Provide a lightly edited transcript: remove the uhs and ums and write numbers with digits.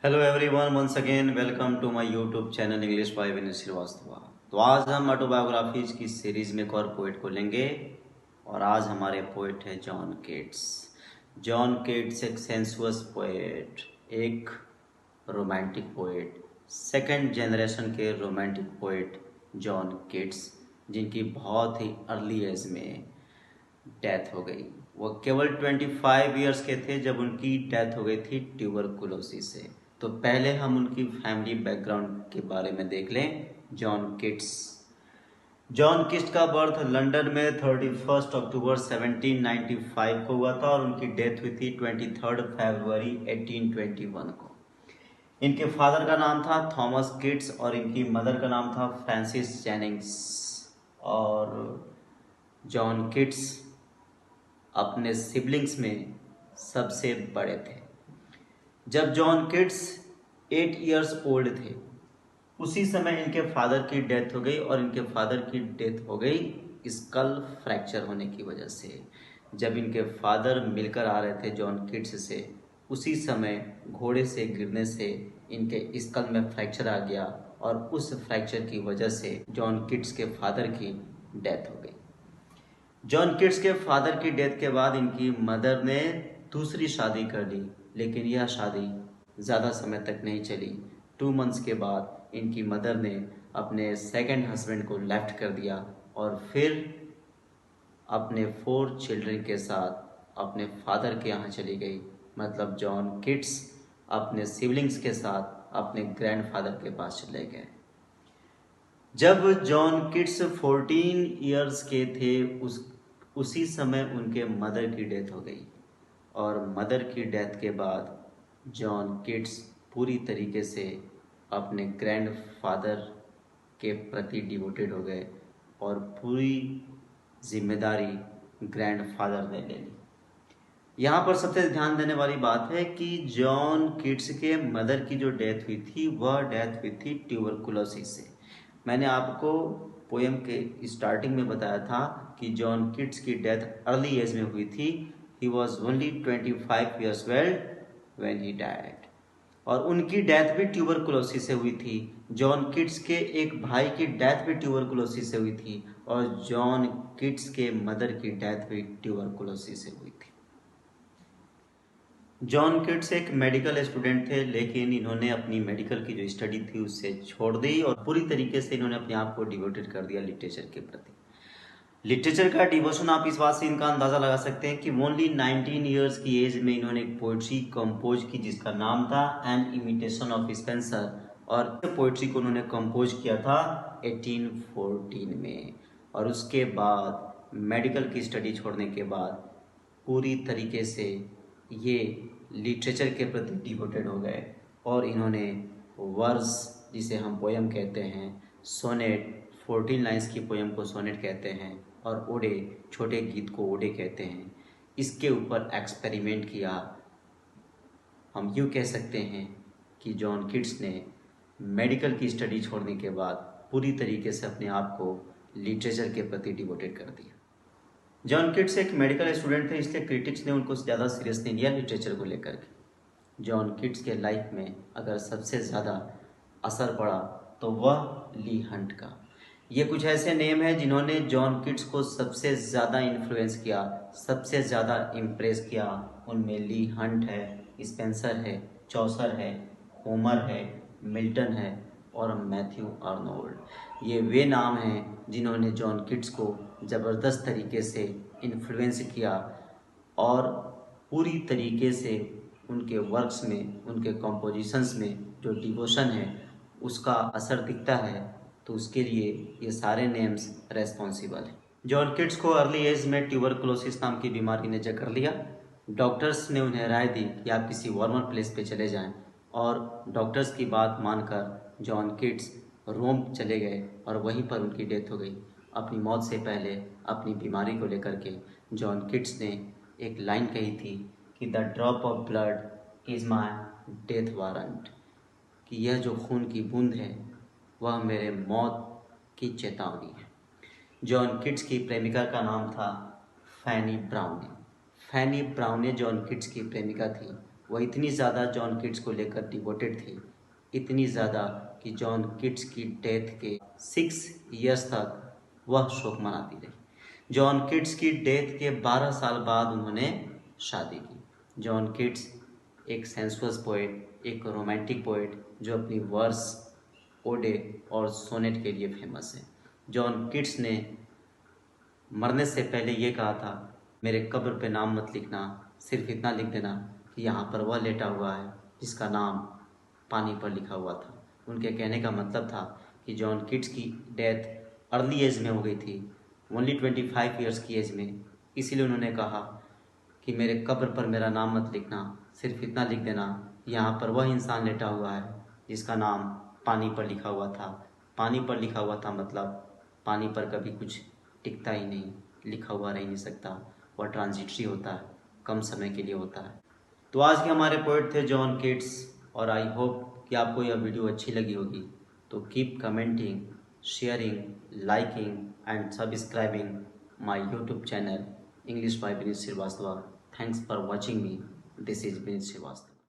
Hello everyone, once again welcome to my YouTube channel English by Vineet Srivastava. तो आज हम autobiographies की सीरीज में एक और पोइट को लेंगे और आज हमारे पोइट है जॉन केट्स। जॉन केट्स एक सेंसुअस पोएट, एक रोमांटिक पोएट, सेकंड जनरेशन के रोमांटिक पोएट जॉन केट्स, जिनकी बहुत ही अर्ली एज में डेथ हो गई। वो केवल 25 ईयर्स के थे जब उनकी डेथ हो गई थी ट्यूबरकुलोसिस से। तो पहले हम उनकी फैमिली बैकग्राउंड के बारे में देख लें। जॉन किट्स जॉन किट्स का बर्थ लंदन में 31 अक्टूबर 1795 को हुआ था और उनकी डेथ हुई थी 23 फरवरी 1821 को। इनके फादर का नाम था थॉमस किट्स और इनकी मदर का नाम था फ्रांसिस जेनिंग्स। और जॉन किट्स अपने सिबलिंग्स में सबसे बड़े थे। जब जॉन किट्स 8 इयर्स ओल्ड थे उसी समय इनके फादर की डेथ हो गई और इनके फादर की डेथ हो गई स्कल फ्रैक्चर होने की वजह से। जब इनके फादर मिलकर आ रहे थे जॉन किट्स से, उसी समय घोड़े से गिरने से इनके स्कल में फ्रैक्चर आ गया और उस फ्रैक्चर की वजह से जॉन किट्स के फादर की डेथ हो गई। जॉन किट्स के फादर की डेथ के बाद इनकी मदर ने दूसरी शादी कर ली, लेकिन यह शादी ज़्यादा समय तक नहीं चली। 2 मंथ्स के बाद इनकी मदर ने अपने सेकंड हस्बैंड को लेफ्ट कर दिया और फिर अपने 4 चिल्ड्रन के साथ अपने फादर के यहाँ चली गई। मतलब जॉन किट्स अपने सिबलिंग्स के साथ अपने ग्रैंडफादर के पास चले गए। जब जॉन किट्स 14 इयर्स के थे उसी समय उनके मदर की डेथ हो गई और मदर की डेथ के बाद जॉन किट्स पूरी तरीके से अपने ग्रैंडफादर के प्रति डिवोटेड हो गए और पूरी जिम्मेदारी ग्रैंडफादर ने ले ली। यहाँ पर सबसे ध्यान देने वाली बात है कि जॉन किट्स के मदर की जो डेथ हुई थी वह डेथ हुई थी ट्यूबरकुलोसिस से। मैंने आपको पोएम के स्टार्टिंग में बताया था कि जॉन किट्स की डेथ अर्ली एज में हुई थी। He was only 25 years weld when he died और उनकी डेथ भी ट्यूबरकुलोसिस से हुई थी। जॉन किट्स के एक भाई की डेथ भी ट्यूबरकुलोसिस से हुई थी और जॉन किट्स के मदर की डेथ भी ट्यूबरकुलोसिस से हुई थी। जॉन किट्स एक मेडिकल स्टूडेंट थे, लेकिन इन्होंने अपनी मेडिकल की जो स्टडी थी उससे छोड़ दी और पूरी तरीके से इन्होंने अपने आप को डिवोटेड कर दिया लिटरेचर के प्रति। लिटरेचर का डिवोशन आप इस बात से इनका अंदाज़ा लगा सकते हैं कि ओनली 19 ईयर्स की एज में इन्होंने एक पोइट्री कंपोज की जिसका नाम था एन इमिटेशन ऑफ स्पेंसर और पोइट्री को उन्होंने कंपोज किया था 1814 में। और उसके बाद मेडिकल की स्टडी छोड़ने के बाद पूरी तरीके से ये लिटरेचर के प्रति डिवोटेड हो गए और इन्होंने वर्स, जिसे हम पोएम कहते हैं, सोनेट, 14 लाइन्स की पोएम को सोनेट कहते हैं और ओडे, छोटे गीत को ओडे कहते हैं, इसके ऊपर एक्सपेरिमेंट किया। हम यूँ कह सकते हैं कि जॉन किट्स ने मेडिकल की स्टडी छोड़ने के बाद पूरी तरीके से अपने आप को लिटरेचर के प्रति डिवोटेड कर दिया। जॉन किट्स एक मेडिकल स्टूडेंट थे, इसलिए क्रिटिक्स ने उनको ज़्यादा सीरियस नहीं लिया लिटरेचर को लेकर के। जॉन किट्स के लाइफ में अगर सबसे ज़्यादा असर पड़ा तो वह ली हंट का। ये कुछ ऐसे नेम हैं जिन्होंने जॉन किट्स को सबसे ज़्यादा इन्फ्लुएंस किया, सबसे ज़्यादा इम्प्रेस किया। उनमें ली हंट है, स्पेंसर है, चौसर है, होमर है, मिल्टन है और मैथ्यू आर्नोल्ड। ये वे नाम हैं जिन्होंने जॉन किट्स को ज़बरदस्त तरीके से इन्फ्लुएंस किया और पूरी तरीके से उनके वर्क्स में, उनके कंपोजिशंस में जो डिवोशन है उसका असर दिखता है। तो उसके लिए ये सारे नेम्स रेस्पॉन्सिबल हैं। जॉन किट्स को अर्ली एज में ट्यूबरकुलोसिस नाम की बीमारी ने जकड़ लिया। डॉक्टर्स ने उन्हें राय दी कि आप किसी वार्मर प्लेस पे चले जाएं और डॉक्टर्स की बात मानकर जॉन किट्स रोम चले गए और वहीं पर उनकी डेथ हो गई। अपनी मौत से पहले अपनी बीमारी को लेकर के जॉन किट्स ने एक लाइन कही थी कि the drop of blood is my death warrant, कि यह जो खून की बूंद है वह मेरे मौत की चेतावनी है। जॉन किट्स की प्रेमिका का नाम था फैनी ब्राउने। फैनी ब्राउने जॉन किट्स की प्रेमिका थी वह इतनी ज़्यादा जॉन किट्स को लेकर डिवोटेड थे, इतनी ज़्यादा कि जॉन किट्स की डेथ के 6 ईयर्स तक वह शोक मनाती रही। जॉन किट्स की डेथ के 12 साल बाद उन्होंने शादी की। जॉन किट्स एक सेंसुअस पोएट, एक रोमांटिक पोएट जो अपनी वर्स, ओडे और सोनेट के लिए फेमस है। जॉन किट्स ने मरने से पहले ये कहा था, मेरे कब्र पे नाम मत लिखना, सिर्फ इतना लिख देना कि यहाँ पर वह लेटा हुआ है जिसका नाम पानी पर लिखा हुआ था। उनके कहने का मतलब था कि जॉन किट्स की डेथ अर्ली एज में हो गई थी, ओनली 25 ईयर्स की एज में। इसीलिए उन्होंने कहा कि मेरे कब्र पर मेरा नाम मत लिखना, सिर्फ इतना लिख देना यहाँ पर वह इंसान लेटा हुआ है जिसका नाम पानी पर लिखा हुआ था। पानी पर लिखा हुआ था मतलब पानी पर कभी कुछ टिकता ही नहीं, लिखा हुआ रह ही नहीं सकता, वह ट्रांजिटरी होता है, कम समय के लिए होता है। तो आज के हमारे पोएट थे जॉन किट्स, और आई होप कि आपको यह वीडियो अच्छी लगी होगी। तो keep commenting, sharing, liking and subscribing my YouTube channel English by Vineet Srivastava. Thanks for watching me. This is Vinit Srivastava.